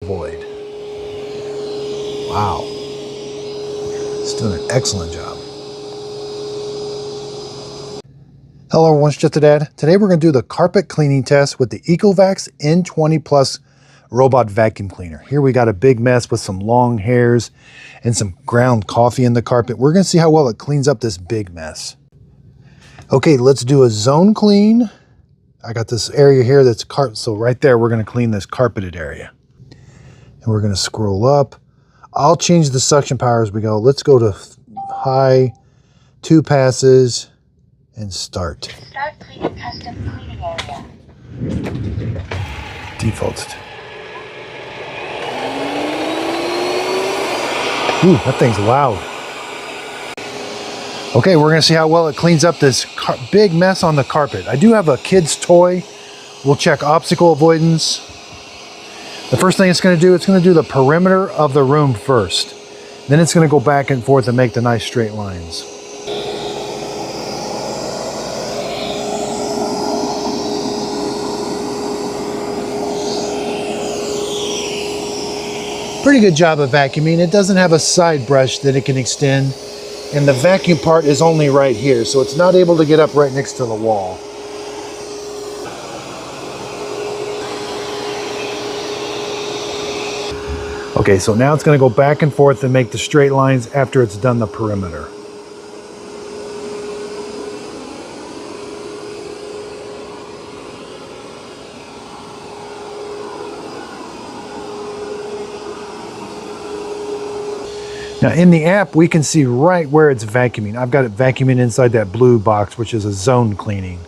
avoid. Wow. It's doing an excellent job. Hello everyone, it's just a dad. Today we're going to do the carpet cleaning test with the Ecovacs N20 Plus robot vacuum cleaner. Here we got a big mess with some long hairs and some ground coffee in the carpet. We're going to see how well it cleans up this big mess. Okay, let's do a zone clean. I got this area here that's so right there we're going to clean this carpeted area. And we're going to scroll up. I'll change the suction power as we go. Let's go to high, 2 passes, and start. Start cleaning custom cleaning area. Defaults. Ooh, that thing's loud. Okay, we're going to see how well it cleans up this big mess on the carpet. I do have a kid's toy. We'll check obstacle avoidance. The first thing it's going to do the perimeter of the room first. Then it's going to go back and forth and make the nice straight lines. Pretty good job of vacuuming. It doesn't have a side brush that it can extend, and the vacuum part is only right here, so it's not able to get up right next to the wall. Okay, so now it's going to go back and forth and make the straight lines after it's done the perimeter. Now in the app, we can see right where it's vacuuming. I've got it vacuuming inside that blue box, which is a zone cleaning.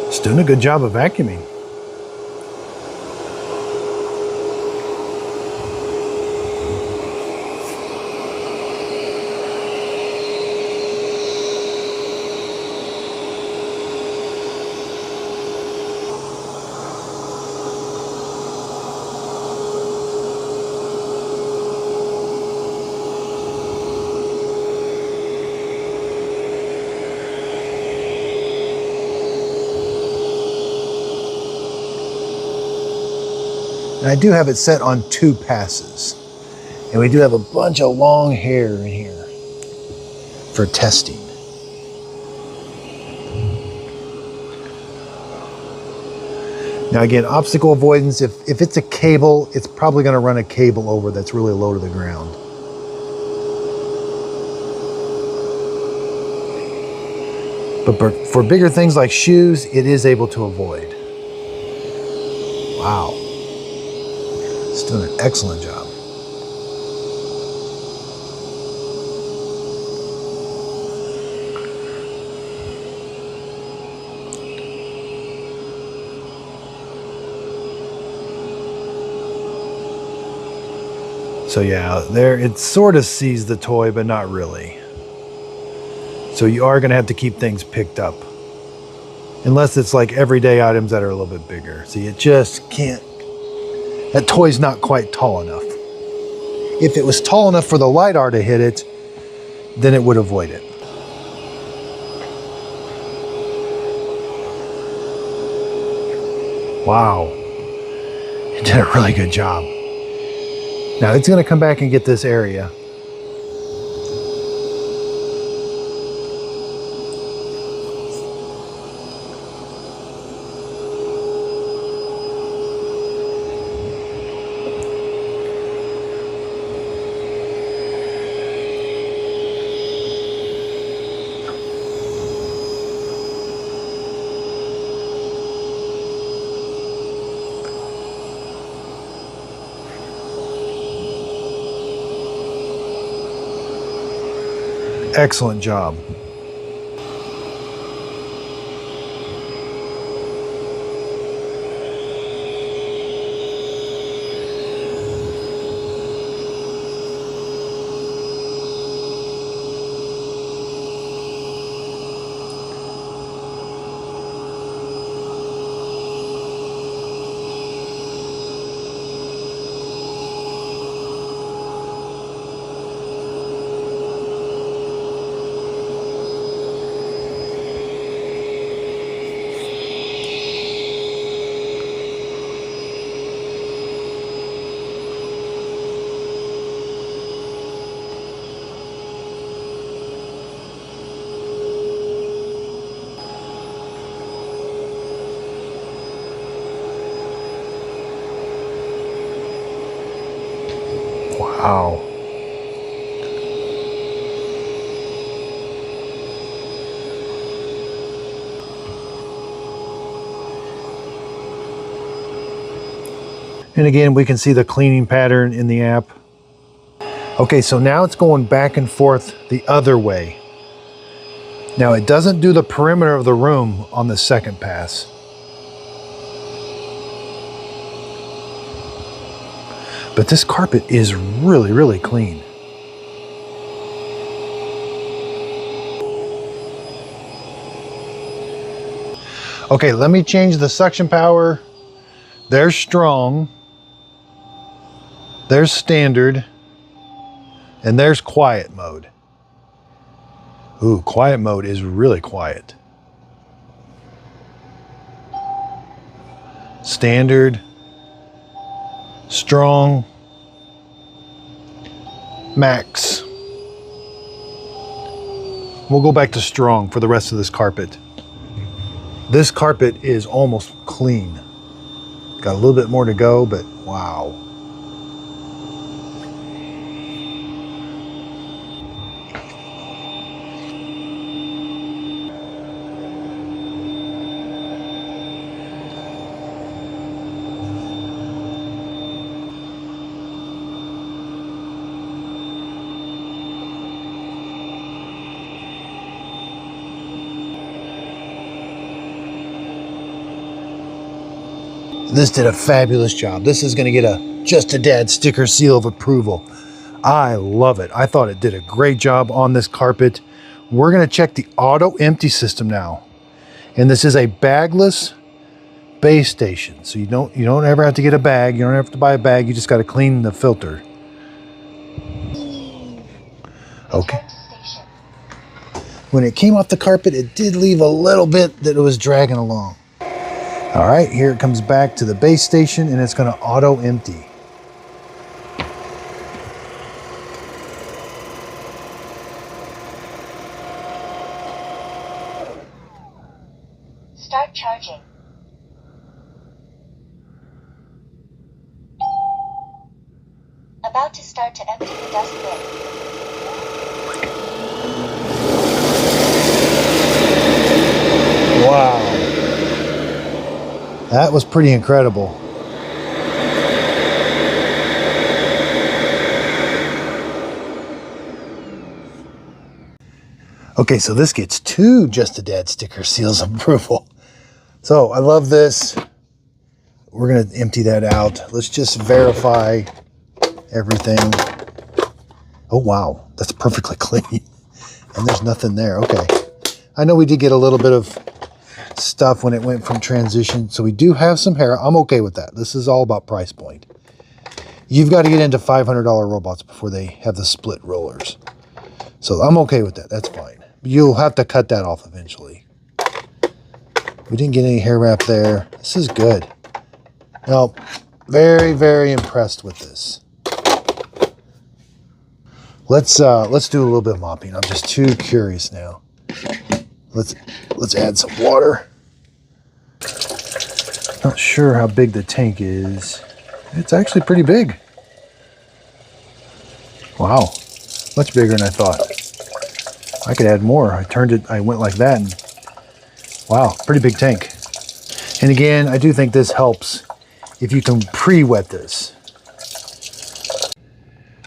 It's doing a good job of vacuuming. And I do have it set on 2 passes. And we do have a bunch of long hair in here for testing. Now again, obstacle avoidance, if it's a cable, it's probably going to run a cable over that's really low to the ground. But for bigger things like shoes, it is able to avoid. Wow. It's doing an excellent job. So yeah, there it sort of sees the toy, but not really. So you are going to have to keep things picked up. Unless it's like everyday items that are a little bit bigger. So you just can't. That toy's not quite tall enough. If it was tall enough for the LiDAR to hit it, then it would avoid it. Wow. It did a really good job. Now it's going to come back and get this area. Excellent job. Wow. And again, we can see the cleaning pattern in the app. Okay, so now it's going back and forth the other way. Now it doesn't do the perimeter of the room on the second pass. But this carpet is really, really clean. Okay, let me change the suction power. There's strong. There's standard. And there's quiet mode. Ooh, quiet mode is really quiet. Standard. Strong. Max. We'll go back to strong for the rest of this carpet. This carpet is almost clean. Got a little bit more to go, but wow. This did a fabulous job. This is going to get a Just a Dad sticker seal of approval. I love it. I thought it did a great job on this carpet. We're going to check the auto empty system now. And this is a bagless base station. So you don't ever have to get a bag. You don't have to buy a bag. You just got to clean the filter. Okay. When it came off the carpet, it did leave a little bit that it was dragging along. All right, here it comes back to the base station and it's going to auto empty. Start charging. About to start to empty the dust bin. Wow. That was pretty incredible. Okay, so this gets 2 Just a Dad sticker seals of approval. So I love this. We're going to empty that out. Let's just verify everything. Oh, wow. That's perfectly clean. And there's nothing there. Okay. I know we did get a little bit of stuff when it went from transition. So we do have some hair. I'm okay with that. This is all about price point. You've got to get into $500 robots before they have the split rollers. So I'm okay with that. That's fine. You'll have to cut that off eventually. We didn't get any hair wrap there. This is good. Now, very, very impressed with this. Let's do a little bit of mopping. I'm just too curious now. Let's add some water. Not sure how big the tank is. It's actually pretty big. Wow, much bigger than I thought. I could add more. I went like that and wow, pretty big tank. And again, I do think this helps if you can pre-wet this.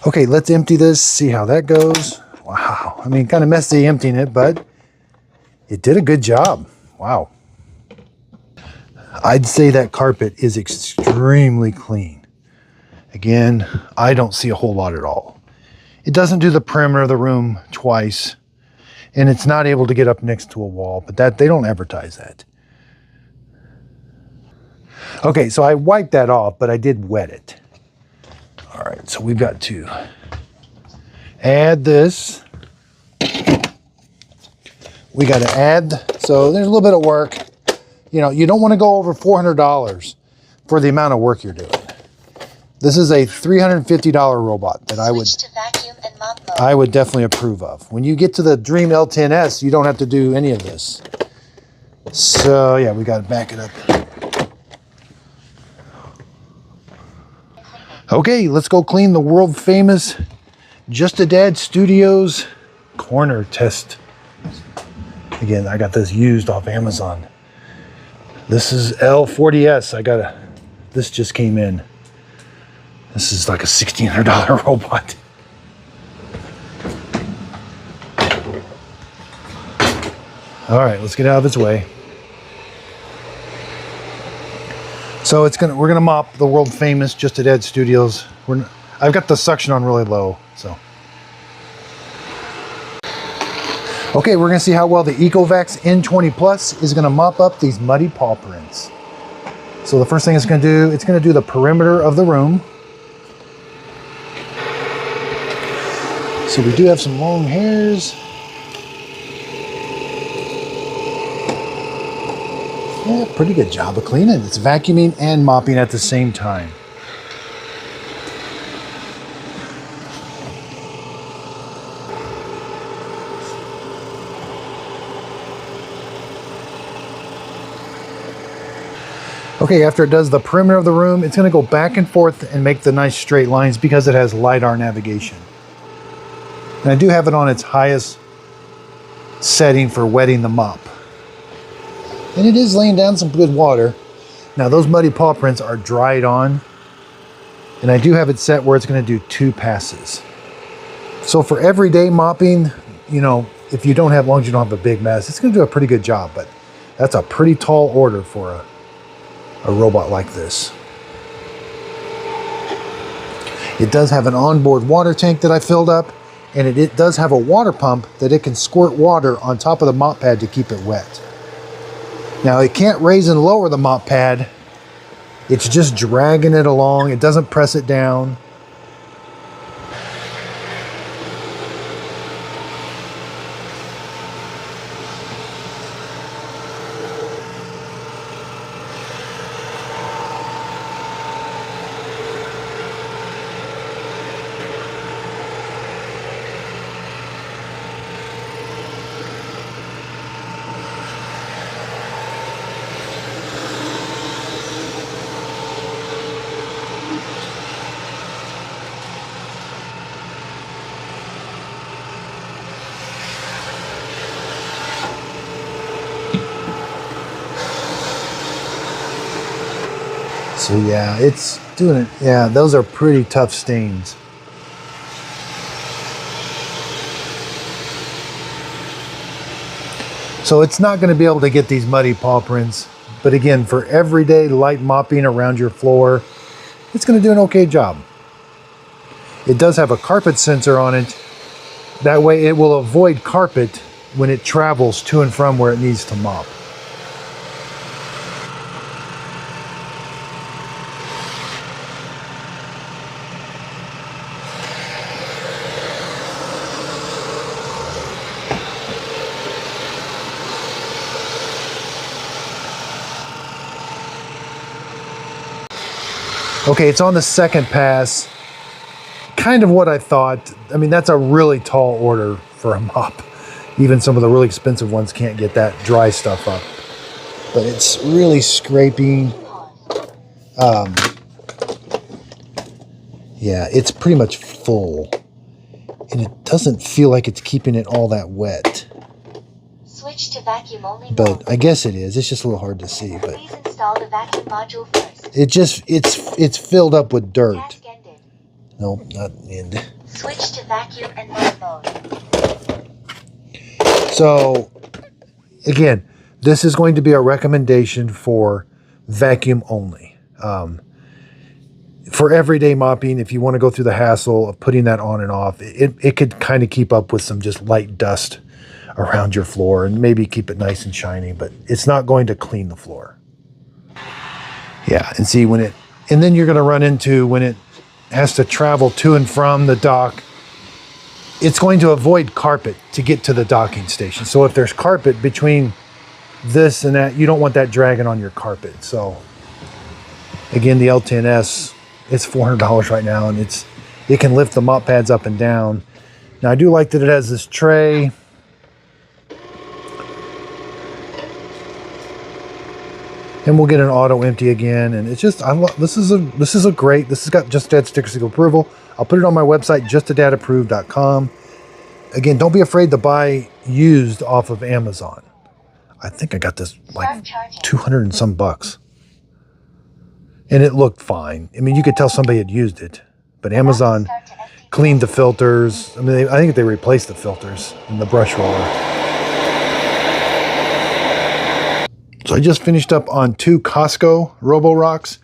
Okay, let's empty this, see how that goes. Wow, I mean, kind of messy emptying it, but it did a good job. Wow. I'd say that carpet is extremely clean. Again, I don't see a whole lot at all. It doesn't do the perimeter of the room twice, and it's not able to get up next to a wall, but that they don't advertise that. Okay, so I wiped that off, but I did wet it. All right, so we've got to add this. We got to add, so there's a little bit of work. You know, you don't want to go over $400 for the amount of work you're doing. This is a $350 robot that I would definitely approve of. When you get to the Dream L10S, you don't have to do any of this. So yeah, we got to back it up. Okay, let's go clean the world famous Just a Dad Studios corner test. Again, I got this used off Amazon. This is L40S. This just came in. This is like a $1,600 robot. All right, let's get out of its way. So we're gonna mop the world famous Just a Dad Studios. I've got the suction on really low, so. Okay, we're gonna see how well the Ecovacs N20 Plus is gonna mop up these muddy paw prints. So the first thing it's gonna do the perimeter of the room. So we do have some long hairs. Yeah, pretty good job of cleaning. It's vacuuming and mopping at the same time. Okay, after it does the perimeter of the room, it's gonna go back and forth and make the nice straight lines because it has LiDAR navigation. And I do have it on its highest setting for wetting the mop. And it is laying down some good water. Now those muddy paw prints are dried on, and I do have it set where it's gonna do 2 passes. So for everyday mopping, you know, if you don't have, as long as you don't have a big mess, it's gonna do a pretty good job, but that's a pretty tall order for a robot like this. It does have an onboard water tank that I filled up, and it does have a water pump that it can squirt water on top of the mop pad to keep it wet. Now it can't raise and lower the mop pad. It's just dragging it along. It doesn't press it down. So yeah, it's doing it. Yeah, those are pretty tough stains. So it's not going to be able to get these muddy paw prints. But again, for everyday light mopping around your floor, it's going to do an okay job. It does have a carpet sensor on it. That way it will avoid carpet when it travels to and from where it needs to mop. Okay, it's on the second pass. Kind of what I thought. I mean, that's a really tall order for a mop. Even some of the really expensive ones can't get that dry stuff up. But it's really scraping. Yeah, it's pretty much full. And it doesn't feel like it's keeping it all that wet. Switch to vacuum only But mode. I guess it is. It's just a little hard to see. But Please install the vacuum module first. it's filled up with dirt. Task ended. Nope, not end. Switch to vacuum and mode mode. So again, this is going to be a recommendation for vacuum only. For everyday mopping, if you want to go through the hassle of putting that on and off, it could kind of keep up with some just light dust around your floor and maybe keep it nice and shiny, but it's not going to clean the floor. Yeah, and see and then you're going to run into when it has to travel to and from the dock, it's going to avoid carpet to get to the docking station. So if there's carpet between this and that, you don't want that dragging on your carpet. So again, the L10S, it's $400 right now, and it can lift the mop pads up and down. Now I do like that it has this tray. And we'll get an auto empty again. And it's just, this has got Just a Dad sticker seal approval. I'll put it on my website, justadadapproved.com. Again, don't be afraid to buy used off of Amazon. I think I got this like 200 and some bucks. And it looked fine. I mean, you could tell somebody had used it, but Amazon cleaned the filters. I mean, I think they replaced the filters in the brush roller. So I just finished up on 2 Costco Robo-Rocks,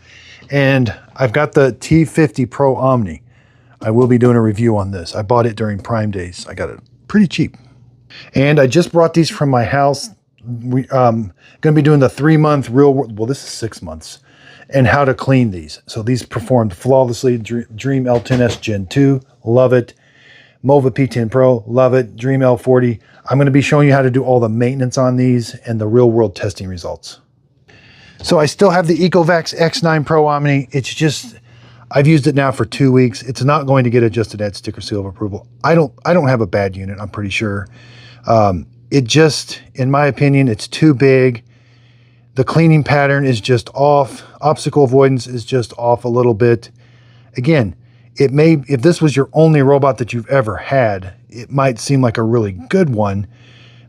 and I've got the T50 Pro Omni. I will be doing a review on this. I bought it during Prime Days. I got it pretty cheap. And I just brought these from my house. We're going to be doing the 3-month real world, well, this is 6 months, and how to clean these. So these performed flawlessly. Dream L10S Gen 2, love it. Mova P10 Pro, love it. Dream L40. I'm going to be showing you how to do all the maintenance on these and the real world testing results. So I still have the Ecovacs X9 Pro Omni. It's just, I've used it now for 2 weeks. It's not going to get a Just a Dad sticker seal of approval. I don't have a bad unit, I'm pretty sure. It just, in my opinion, it's too big. The cleaning pattern is just off. Obstacle avoidance is just off a little bit. Again, it may, if this was your only robot that you've ever had, it might seem like a really good one,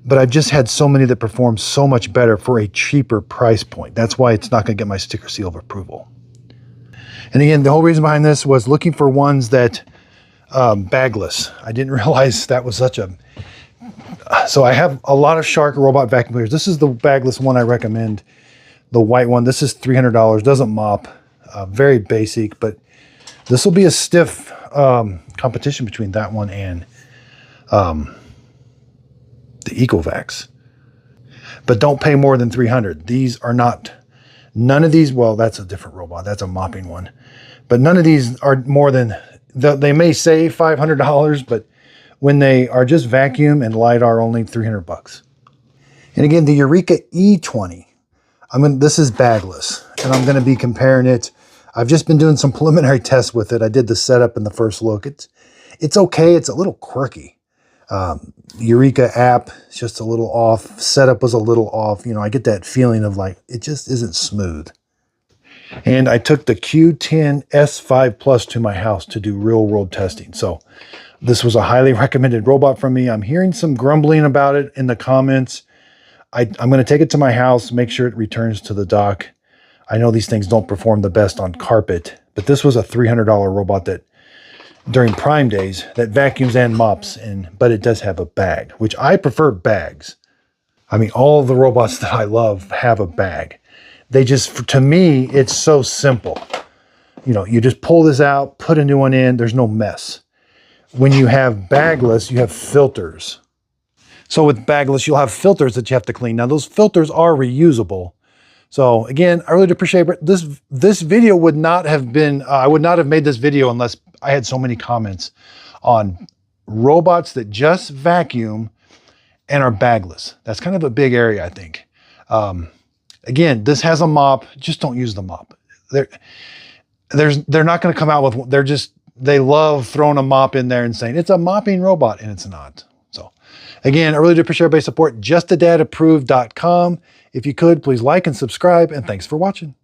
but I've just had so many that perform so much better for a cheaper price point. That's why it's not going to get my sticker seal of approval. And again, the whole reason behind this was looking for ones that, bagless. I didn't realize that was such a, so I have a lot of Shark robot vacuum cleaners. This is the bagless one I recommend, the white one. This is $300, doesn't mop, very basic, but this will be a stiff competition between that one and the Ecovacs. But don't pay more than $300. These are not, none of these, well, that's a different robot. That's a mopping one. But none of these are more than, they may say $500, but when they are just vacuum and LiDAR, only 300 bucks. And again, the Eureka E20, this is bagless, and I'm going to be comparing it. I've just been doing some preliminary tests with it. I did the setup in the first look. It's okay. It's a little quirky. Eureka app is just a little off. Setup was a little off. You know, I get that feeling of like, it just isn't smooth. And I took the Q10 S5 Plus to my house to do real world testing. So this was a highly recommended robot from me. I'm hearing some grumbling about it in the comments. I'm going to take it to my house, make sure it returns to the dock. I know these things don't perform the best on carpet, but this was a $300 robot that during Prime Days that vacuums and mops, but it does have a bag, which I prefer bags. I mean, all of the robots that I love have a bag. They just, to me, it's so simple. You know, you just pull this out, put a new one in, there's no mess. When you have bagless, you have filters. So with bagless, you'll have filters that you have to clean. Now, those filters are reusable. So again, I really appreciate it. This video would not have been, I would not have made this video unless I had so many comments on robots that just vacuum and are bagless. That's kind of a big area, I think. Again, this has a mop. Just don't use the mop. They're not going to come out with, they love throwing a mop in there and saying it's a mopping robot, and it's not. So again, I really do appreciate everybody's support. JustADadApproved.com. If you could, please like and subscribe, and thanks for watching.